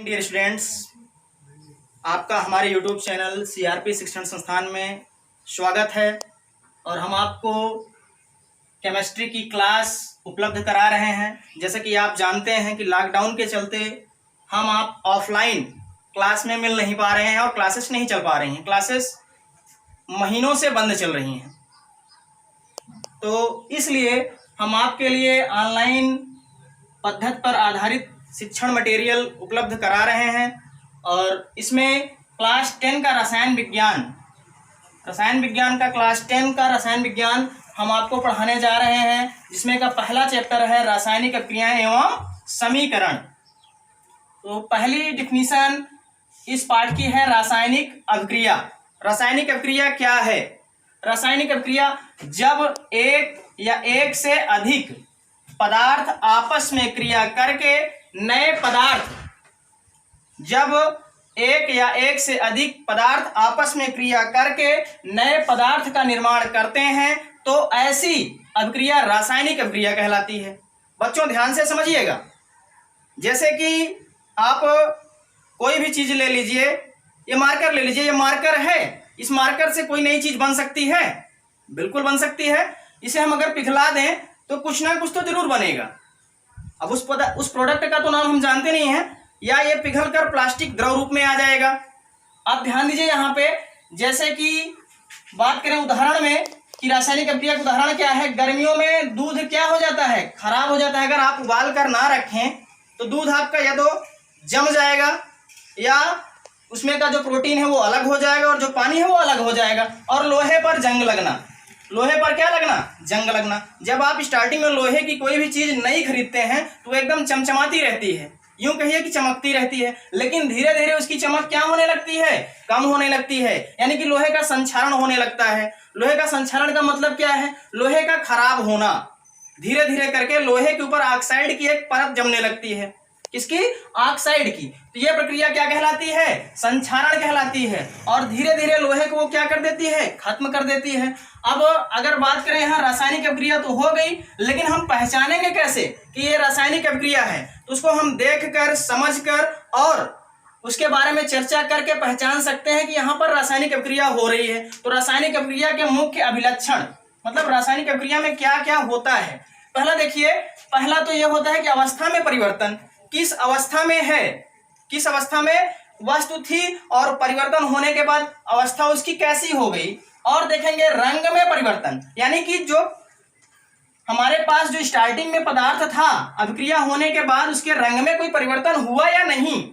Dear students, आपका हमारे YouTube channel CRP शिक्षण संस्थान में स्वागत है। और हम आपको केमिस्ट्री की क्लास उपलब्ध करा रहे हैं। जैसे कि आप जानते हैं कि लॉकडाउन के चलते हम आप ऑफलाइन क्लास में मिल नहीं पा रहे हैं और क्लासेस नहीं चल पा रही हैं। क्लासेस महीनों से बंद चल रही हैं, तो इसलिए हम आपके लिए ऑनलाइन पद्धति पर आधारित शिक्षण मटेरियल उपलब्ध करा रहे हैं। और इसमें क्लास 10 का रसायन विज्ञान का क्लास 10 का रसायन विज्ञान हम आपको पढ़ाने जा रहे हैं, जिसमें का पहला चैप्टर है रासायनिक अभिक्रियाएं एवं समीकरण। तो पहली डिफिनीशन इस पाठ की है रासायनिक अभिक्रिया। रासायनिक अभिक्रिया क्या है? रासायनिक अभिक्रिया जब एक या एक से अधिक पदार्थ आपस में क्रिया करके नए पदार्थ जब एक या एक से अधिक पदार्थ आपस में क्रिया करके नए पदार्थ का निर्माण करते हैं, तो ऐसी अभिक्रिया रासायनिक अभिक्रिया कहलाती है। बच्चों ध्यान से समझिएगा। जैसे कि आप कोई भी चीज ले लीजिए, ये मार्कर ले लीजिए, ये मार्कर है, इस मार्कर से कोई नई चीज बन सकती है? बिल्कुल बन सकती है। इसे हम अगर पिघला दें तो कुछ ना कुछ तो जरूर बनेगा। अब उस प्रोडक्ट का तो नाम हम जानते नहीं हैं, या ये पिघलकर प्लास्टिक द्रव रूप में आ जाएगा। आप ध्यान दीजिए यहाँ पे, जैसे कि बात करें उदाहरण में कि रासायनिक अभिक्रिया का उदाहरण क्या है। गर्मियों में दूध क्या हो जाता है? खराब हो जाता है। अगर आप उबाल कर ना रखें तो दूध आपका या तो जम जाएगा या उसमें का जो प्रोटीन है वो अलग हो जाएगा और जो पानी है वो अलग हो जाएगा। और लोहे पर जंग लगना, लोहे पर क्या लगना? जंग लगना। जब आप स्टार्टिंग में लोहे की कोई भी चीज नई खरीदते हैं तो एकदम चमचमाती रहती है, यूं कहिए कि चमकती रहती है, लेकिन धीरे धीरे उसकी चमक क्या होने लगती है? कम होने लगती है, यानी कि लोहे का संक्षारण होने लगता है। लोहे का संक्षारण का मतलब क्या है? लोहे का खराब होना। धीरे धीरे करके लोहे के ऊपर ऑक्साइड की एक परत जमने लगती है। किसकी? ऑक्साइड की। तो यह प्रक्रिया क्या कहलाती है? संक्षारण कहलाती है। और धीरे धीरे लोहे को वो क्या कर देती है? खत्म कर देती है। अब अगर बात करें यहाँ रासायनिक अभिक्रिया तो हो गई, लेकिन हम पहचानेंगे कैसे कि ये रासायनिक अभिक्रिया है? तो उसको हम देखकर, समझकर और उसके बारे में चर्चा करके पहचान सकते हैं कि यहाँ पर रासायनिक अभिक्रिया हो रही है। तो रासायनिक अभिक्रिया के मुख्य अभिलक्षण, मतलब रासायनिक अभिक्रिया में क्या क्या होता है। पहला देखिए, पहला तो यह होता है कि अवस्था में परिवर्तन। किस अवस्था में है, किस अवस्था में वस्तु थी और परिवर्तन होने के बाद अवस्था उसकी कैसी हो गई। और देखेंगे रंग में परिवर्तन, यानी कि जो हमारे पास जो स्टार्टिंग में पदार्थ था, अभिक्रिया होने के बाद उसके रंग में कोई परिवर्तन हुआ या नहीं।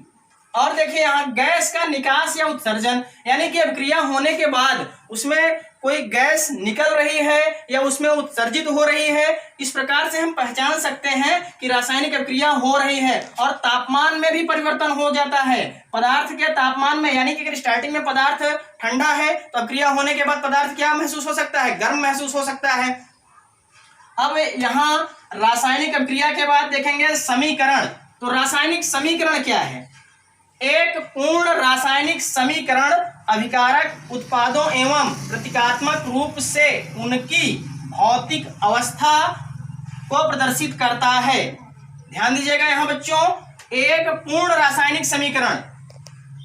और देखिए यहाँ गैस का निकास या उत्सर्जन, यानी कि अभिक्रिया होने के बाद उसमें कोई गैस निकल रही है या उसमें उत्सर्जित हो रही है। इस प्रकार से हम पहचान सकते हैं कि रासायनिक अभिक्रिया हो रही है। और तापमान में भी परिवर्तन हो जाता है, पदार्थ के तापमान में, यानी कि अगर स्टार्टिंग में पदार्थ ठंडा है तो अभिक्रिया होने के बाद पदार्थ क्या महसूस हो सकता है? गर्म महसूस हो सकता है। अब यहाँ रासायनिक अभिक्रिया के बाद देखेंगे समीकरण। तो रासायनिक समीकरण क्या है? एक पूर्ण रासायनिक समीकरण अभिकारक उत्पादों एवं प्रतीकात्मक रूप से उनकी भौतिक अवस्था को प्रदर्शित करता है। ध्यान दीजिएगा यहाँ बच्चों, एक पूर्ण रासायनिक समीकरण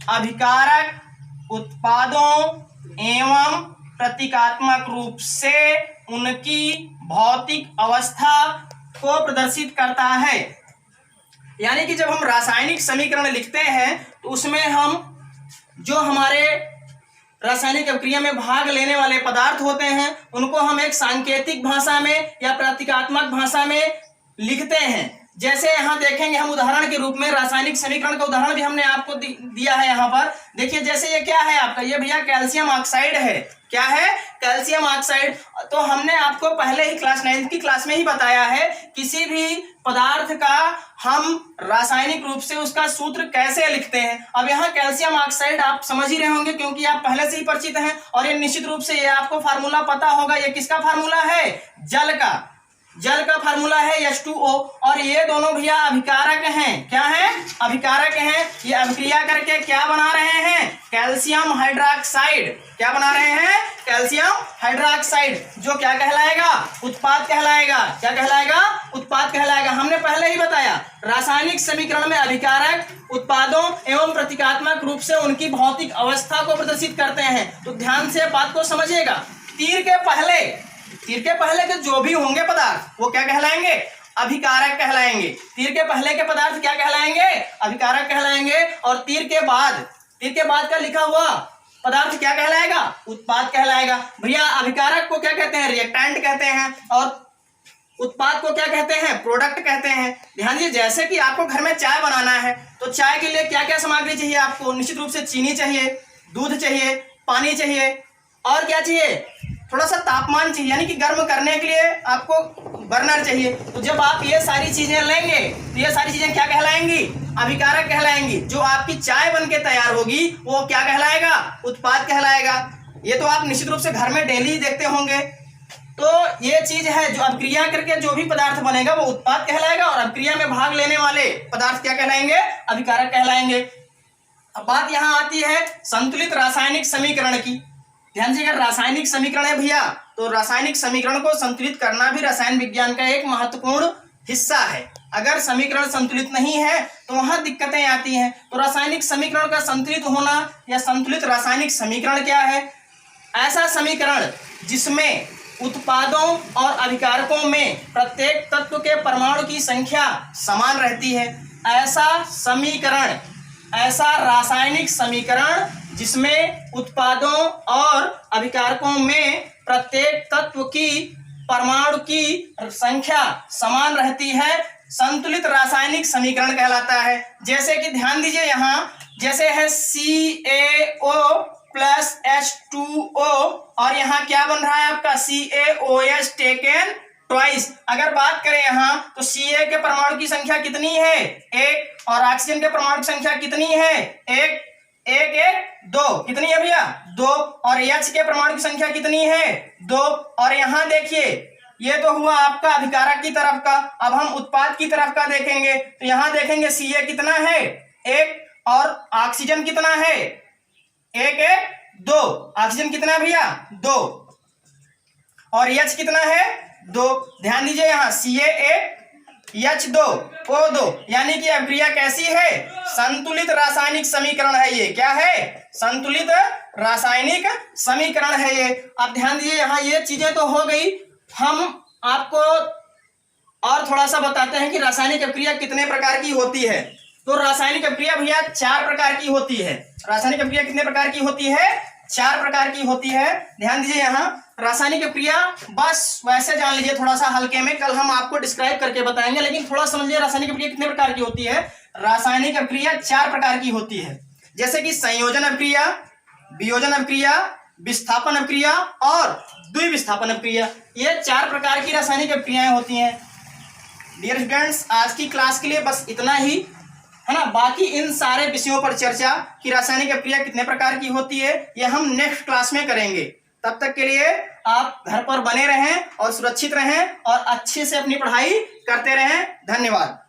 अभिकारक उत्पादों एवं प्रतीकात्मक रूप से उनकी भौतिक अवस्था को प्रदर्शित करता है। यानी कि जब हम रासायनिक समीकरण लिखते हैं तो उसमें हम जो हमारे रासायनिक अभिक्रिया में भाग लेने वाले पदार्थ होते हैं उनको हम एक सांकेतिक भाषा में या प्रतीकात्मक भाषा में लिखते हैं। जैसे यहाँ देखेंगे हम उदाहरण के रूप में रासायनिक समीकरण का उदाहरण भी हमने आपको दिया है। यहाँ पर देखिए, जैसे ये क्या है आपका? ये भैया कैल्शियम ऑक्साइड है। क्या है? Calcium oxide. तो हमने आपको पहले ही क्लास 9 की क्लास में ही बताया है, किसी भी पदार्थ का हम रासायनिक रूप से उसका सूत्र कैसे लिखते हैं। अब यहाँ कैल्शियम ऑक्साइड आप समझ ही रहे होंगे क्योंकि आप पहले से ही परिचित हैं। और ये निश्चित रूप से ये आपको फार्मूला पता होगा। ये किसका फार्मूला है? जल का। जल का फार्मूला है H2O, और ये दोनों भैया अभिकारक हैं। क्या हैं? अभिकारक हैं। ये अभिक्रिया करके क्या बना रहे हैं? Calcium hydroxide. क्या बना रहे हैं? कैल्शियम हाइड्रोक्साइड, जो क्या कहलाएगा? उत्पाद कहलाएगा। क्या कहलाएगा? उत्पाद कहलाएगा। हमने पहले ही बताया, रासायनिक समीकरण में अभिकारक उत्पादों एवं प्रतीकात्मक रूप से उनकी भौतिक अवस्था को प्रदर्शित करते हैं। तो ध्यान से बात को समझिएगा। तीर के पहले के जो भी होंगे पदार्थ वो क्या कहलाएंगे? अभिकारक कहलाएंगे। तीर के पहले के पदार्थ क्या कहलाएंगे? अभिकारक कहलाएंगे। और तीर के बाद का लिखा हुआ पदार्थ क्या कहलाएगा? उत्पाद कहलाएगा। भैया अभिकारक को क्या कहते हैं? रिएक्टेंट कहते हैं। और उत्पाद को क्या कहते हैं? प्रोडक्ट कहते हैं। ध्यान दीजिए, जैसे कि आपको घर में चाय बनाना है तो चाय के लिए क्या क्या सामग्री चाहिए आपको? निश्चित रूप से चीनी चाहिए, दूध चाहिए, पानी चाहिए, और क्या चाहिए? थोड़ा सा तापमान चाहिए, यानी कि गर्म करने के लिए आपको बर्नर चाहिए। तो जब आप ये सारी चीजें लेंगे तो ये सारी चीजें क्या कहलाएंगी? अभिकारक कहलाएंगी। जो आपकी चाय बन के तैयार होगी वो क्या कहलाएगा? उत्पाद कहलाएगा। ये तो आप निश्चित रूप से घर में डेली देखते होंगे। तो ये चीज है, जो अभिक्रिया करके जो भी पदार्थ बनेगा वो उत्पाद कहलाएगा, और अभिक्रिया में भाग लेने वाले पदार्थ क्या कहलाएंगे? अभिकारक कहलाएंगे। अब बात यहाँ आती है संतुलित रासायनिक समीकरण की। ध्यान से, अगर रासायनिक समीकरण है भैया, तो रासायनिक समीकरण को संतुलित करना भी रसायन विज्ञान का एक महत्वपूर्ण हिस्सा है। अगर समीकरण संतुलित नहीं है तो वहां दिक्कतें आती हैं। तो रासायनिक समीकरण का संतुलित होना या संतुलित रासायनिक समीकरण क्या है? ऐसा समीकरण जिसमें उत्पादों और अभिकारकों में प्रत्येक तत्व के परमाणु की संख्या समान रहती है। ऐसा रासायनिक समीकरण जिसमें उत्पादों और अभिकारकों में प्रत्येक तत्व की परमाणु की संख्या समान रहती है, संतुलित रासायनिक समीकरण कहलाता है। जैसे कि ध्यान दीजिए, यहाँ जैसे है CaO प्लस H2O, और यहाँ क्या बन रहा है आपका? CaOH taken twice. अगर बात करें यहाँ तो Ca के परमाणु की संख्या कितनी है? 1, और ऑक्सीजन के परमाणु की संख्या कितनी है? 1, 1, 1, 2। कितनी है भैया? 2। और H के परमाणु की संख्या कितनी है? 2। और यहाँ देखिए, ये तो हुआ आपका अभिकारक की तरफ का। अब हम उत्पाद की तरफ का देखेंगे तो यहाँ देखेंगे Ca कितना है? 1। और ऑक्सीजन कितना है? 1, 1, 2। ऑक्सीजन कितना भैया? 2। और H कितना है? 2। ध्यान दीजिए, यहाँ Ca1 H2 O2, यानी कि अभिक्रिया कैसी है? संतुलित रासायनिक समीकरण है ये। क्या है? संतुलित रासायनिक समीकरण है ये। अब ध्यान दीजिए, यहाँ ये चीजें तो हो गई। हम आपको और थोड़ा सा बताते हैं कि रासायनिक अभिक्रिया कितने प्रकार की होती है। तो रासायनिक अभिक्रिया भैया 4 प्रकार की होती है। रासायनिक अभिक्रिया कितने प्रकार की होती है? 4 प्रकार की होती है। ध्यान दीजिए, यहाँ रासायनिक अभिक्रिया बस वैसे जान लीजिए थोड़ा सा हल्के में, कल हम आपको डिस्क्राइब करके बताएंगे, लेकिन थोड़ा समझिए रासायनिक अभिक्रिया कितने प्रकार की होती है। रासायनिक अभिक्रिया 4 प्रकार की होती है, जैसे कि संयोजन अभिक्रिया, वियोजन अभिक्रिया, विस्थापन अभिक्रिया और द्विविस्थापन अभिक्रिया। ये 4 प्रकार की रासायनिक अभिक्रियाएं होती हैं। डियर स्टूडेंट्स, आज की क्लास के लिए बस इतना ही है ना। बाकी इन सारे विषयों पर चर्चा कि रासायनिक अभिक्रिया कितने प्रकार की होती है ये हम नेक्स्ट क्लास में करेंगे। तब तक के लिए आप घर पर बने रहें और सुरक्षित रहें और अच्छे से अपनी पढ़ाई करते रहें। धन्यवाद।